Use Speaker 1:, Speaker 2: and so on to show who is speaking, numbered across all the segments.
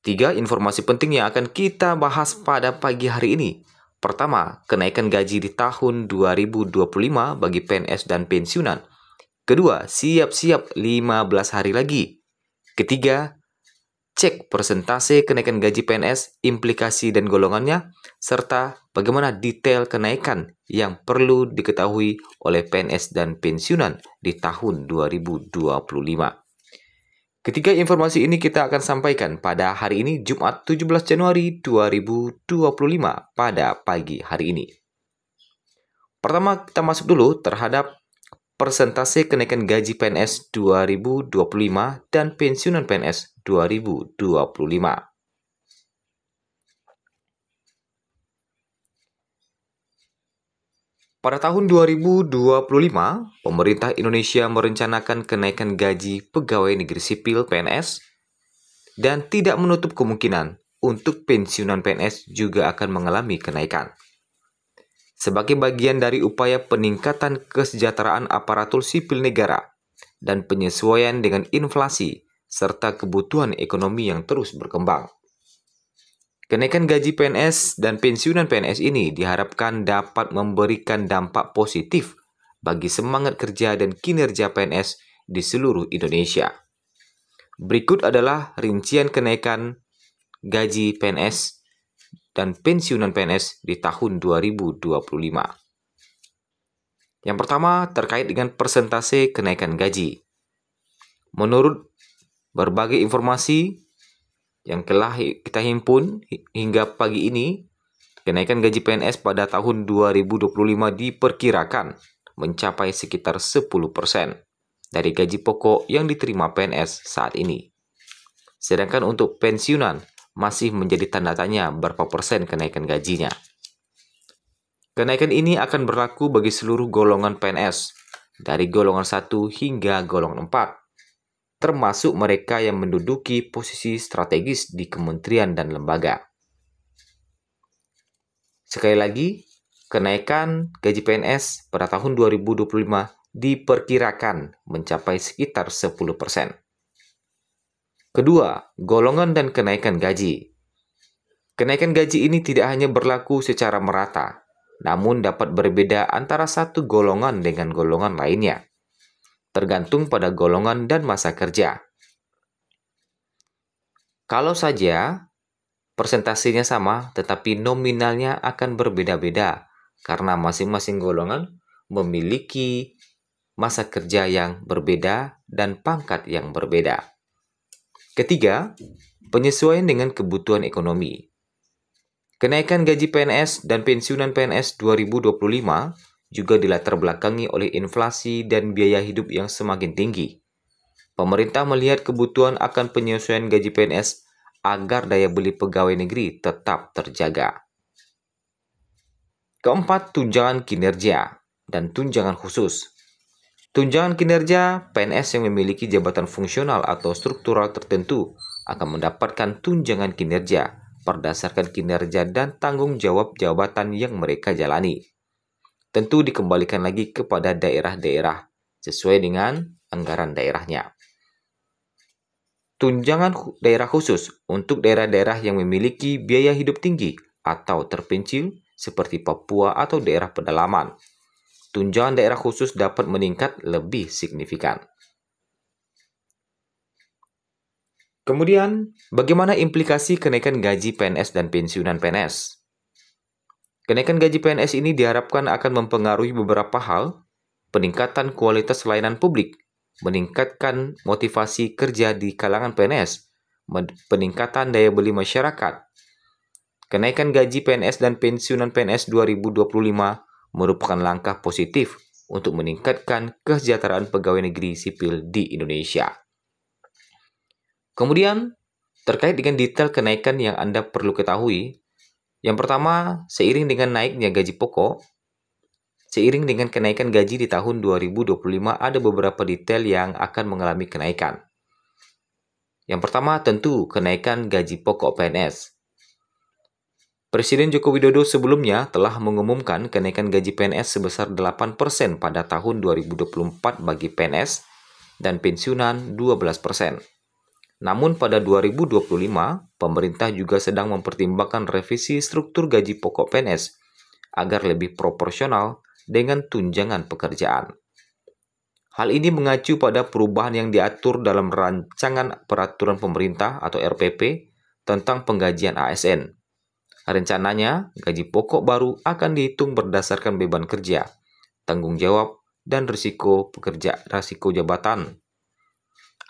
Speaker 1: Tiga informasi penting yang akan kita bahas pada pagi hari ini. Pertama, kenaikan gaji di tahun 2025 bagi PNS dan pensiunan. Kedua, siap-siap 15 hari lagi. Ketiga, cek persentase kenaikan gaji PNS, implikasi dan golongannya, serta bagaimana detail kenaikan yang perlu diketahui oleh PNS dan pensiunan di tahun 2025. Ketiga informasi ini kita akan sampaikan pada hari ini, Jumat 17 Januari 2025 pada pagi hari ini. Pertama, kita masuk dulu terhadap persentase kenaikan gaji PNS 2025 dan pensiunan PNS 2025. Pada tahun 2025, pemerintah Indonesia merencanakan kenaikan gaji pegawai negeri sipil PNS dan tidak menutup kemungkinan untuk pensiunan PNS juga akan mengalami kenaikan. Sebagai bagian dari upaya peningkatan kesejahteraan aparatur sipil negara dan penyesuaian dengan inflasi serta kebutuhan ekonomi yang terus berkembang. Kenaikan gaji PNS dan pensiunan PNS ini diharapkan dapat memberikan dampak positif bagi semangat kerja dan kinerja PNS di seluruh Indonesia. Berikut adalah rincian kenaikan gaji PNS dan pensiunan PNS di tahun 2025. Yang pertama, terkait dengan persentase kenaikan gaji. Menurut berbagai informasi yang telah kita himpun hingga pagi ini, kenaikan gaji PNS pada tahun 2025 diperkirakan mencapai sekitar 10% dari gaji pokok yang diterima PNS saat ini. Sedangkan untuk pensiunan masih menjadi tanda tanya berapa persen kenaikan gajinya. Kenaikan ini akan berlaku bagi seluruh golongan PNS, dari golongan 1 hingga golongan 4. Termasuk mereka yang menduduki posisi strategis di kementerian dan lembaga. Sekali lagi, kenaikan gaji PNS pada tahun 2025 diperkirakan mencapai sekitar 10%. Kedua, golongan dan kenaikan gaji. Kenaikan gaji ini tidak hanya berlaku secara merata, namun dapat berbeda antara satu golongan dengan golongan lainnya, tergantung pada golongan dan masa kerja. Kalau saja persentasenya sama, tetapi nominalnya akan berbeda-beda karena masing-masing golongan memiliki masa kerja yang berbeda dan pangkat yang berbeda. Ketiga, penyesuaian dengan kebutuhan ekonomi. Kenaikan gaji PNS dan pensiunan PNS 2025 juga dilatar belakangi oleh inflasi dan biaya hidup yang semakin tinggi. Pemerintah melihat kebutuhan akan penyesuaian gaji PNS agar daya beli pegawai negeri tetap terjaga. Keempat, tunjangan kinerja dan tunjangan khusus. Tunjangan kinerja, PNS yang memiliki jabatan fungsional atau struktural tertentu akan mendapatkan tunjangan kinerja berdasarkan kinerja dan tanggung jawab jabatan yang mereka jalani. Tentu dikembalikan lagi kepada daerah-daerah sesuai dengan anggaran daerahnya. Tunjangan daerah khusus untuk daerah-daerah yang memiliki biaya hidup tinggi atau terpencil seperti Papua atau daerah pedalaman. Tunjangan daerah khusus dapat meningkat lebih signifikan. Kemudian, bagaimana implikasi kenaikan gaji PNS dan pensiunan PNS? Kenaikan gaji PNS ini diharapkan akan mempengaruhi beberapa hal, peningkatan kualitas layanan publik, meningkatkan motivasi kerja di kalangan PNS, peningkatan daya beli masyarakat. Kenaikan gaji PNS dan pensiunan PNS 2025 merupakan langkah positif untuk meningkatkan kesejahteraan pegawai negeri sipil di Indonesia. Kemudian, terkait dengan detail kenaikan yang Anda perlu ketahui, yang pertama, seiring dengan naiknya gaji pokok, seiring dengan kenaikan gaji di tahun 2025, ada beberapa detail yang akan mengalami kenaikan. Yang pertama, tentu kenaikan gaji pokok PNS. Presiden Joko Widodo sebelumnya telah mengumumkan kenaikan gaji PNS sebesar 8% pada tahun 2024 bagi PNS dan pensiunan 12%. Namun pada 2025, pemerintah juga sedang mempertimbangkan revisi struktur gaji pokok PNS agar lebih proporsional dengan tunjangan pekerjaan. Hal ini mengacu pada perubahan yang diatur dalam Rancangan Peraturan Pemerintah atau RPP tentang penggajian ASN. Rencananya, gaji pokok baru akan dihitung berdasarkan beban kerja, tanggung jawab, dan risiko jabatan.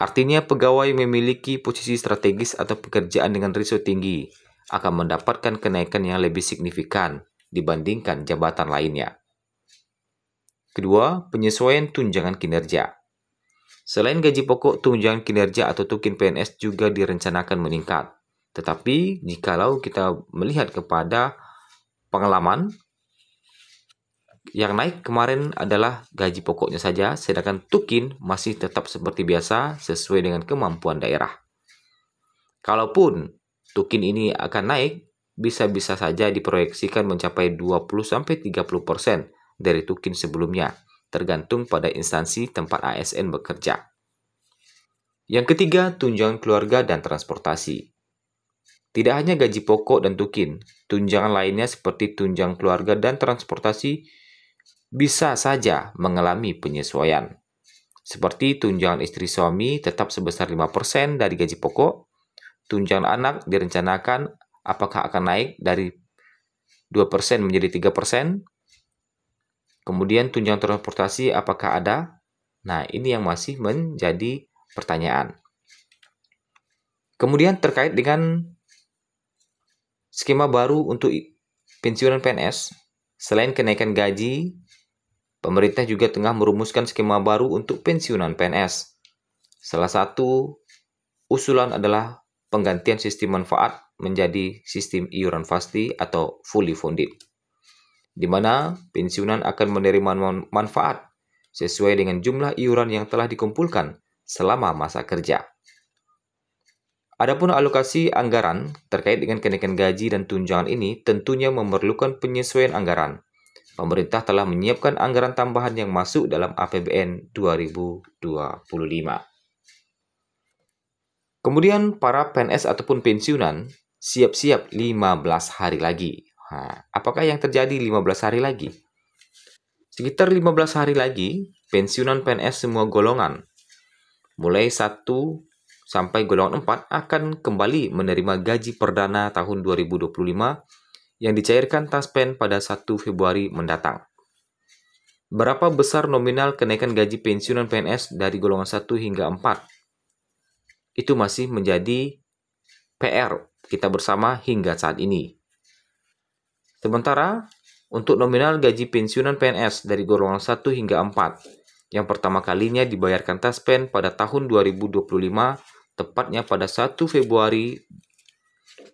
Speaker 1: Artinya, pegawai memiliki posisi strategis atau pekerjaan dengan risiko tinggi akan mendapatkan kenaikan yang lebih signifikan dibandingkan jabatan lainnya. Kedua, penyesuaian tunjangan kinerja. Selain gaji pokok, tunjangan kinerja atau tukin PNS juga direncanakan meningkat. Tetapi, jikalau kita melihat kepada pengalaman, yang naik kemarin adalah gaji pokoknya saja, sedangkan tukin masih tetap seperti biasa sesuai dengan kemampuan daerah. Kalaupun tukin ini akan naik, bisa-bisa saja diproyeksikan mencapai 20-30% dari tukin sebelumnya, tergantung pada instansi tempat ASN bekerja. Yang ketiga, tunjangan keluarga dan transportasi. Tidak hanya gaji pokok dan tukin, tunjangan lainnya seperti tunjangan keluarga dan transportasi bisa saja mengalami penyesuaian. Seperti tunjangan istri suami tetap sebesar 5% dari gaji pokok, tunjangan anak direncanakan apakah akan naik dari 2% menjadi 3%, kemudian tunjangan transportasi apakah ada? Nah, ini yang masih menjadi pertanyaan. Kemudian terkait dengan skema baru untuk pensiunan PNS, selain kenaikan gaji, pemerintah juga tengah merumuskan skema baru untuk pensiunan PNS. Salah satu usulan adalah penggantian sistem manfaat menjadi sistem iuran pasti atau fully funded, di mana pensiunan akan menerima manfaat sesuai dengan jumlah iuran yang telah dikumpulkan selama masa kerja. Adapun alokasi anggaran terkait dengan kenaikan gaji dan tunjangan ini tentunya memerlukan penyesuaian anggaran. Pemerintah telah menyiapkan anggaran tambahan yang masuk dalam APBN 2025. Kemudian para PNS ataupun pensiunan siap-siap 15 hari lagi. Apakah yang terjadi 15 hari lagi? Sekitar 15 hari lagi, pensiunan PNS semua golongan, mulai 1 sampai golongan 4 akan kembali menerima gaji perdana tahun 2025 yang dicairkan Taspen pada 1 Februari mendatang. Berapa besar nominal kenaikan gaji pensiunan PNS dari golongan 1 hingga 4? Itu masih menjadi PR kita bersama hingga saat ini. Sementara, untuk nominal gaji pensiunan PNS dari golongan 1 hingga 4, yang pertama kalinya dibayarkan Taspen pada tahun 2025, tepatnya pada 1 Februari,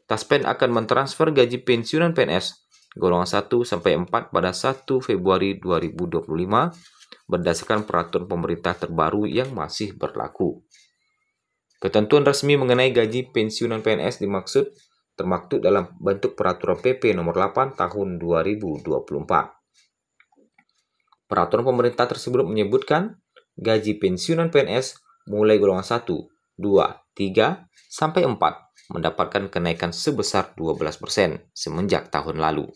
Speaker 1: Taspen akan mentransfer gaji pensiunan PNS golongan 1 sampai 4 pada 1 Februari 2025 berdasarkan peraturan pemerintah terbaru yang masih berlaku. Ketentuan resmi mengenai gaji pensiunan PNS termaktub dalam bentuk peraturan PP nomor 8 tahun 2024. Peraturan pemerintah tersebut menyebutkan gaji pensiunan PNS mulai golongan 1, 2, 3, sampai 4 mendapatkan kenaikan sebesar 12% semenjak tahun lalu.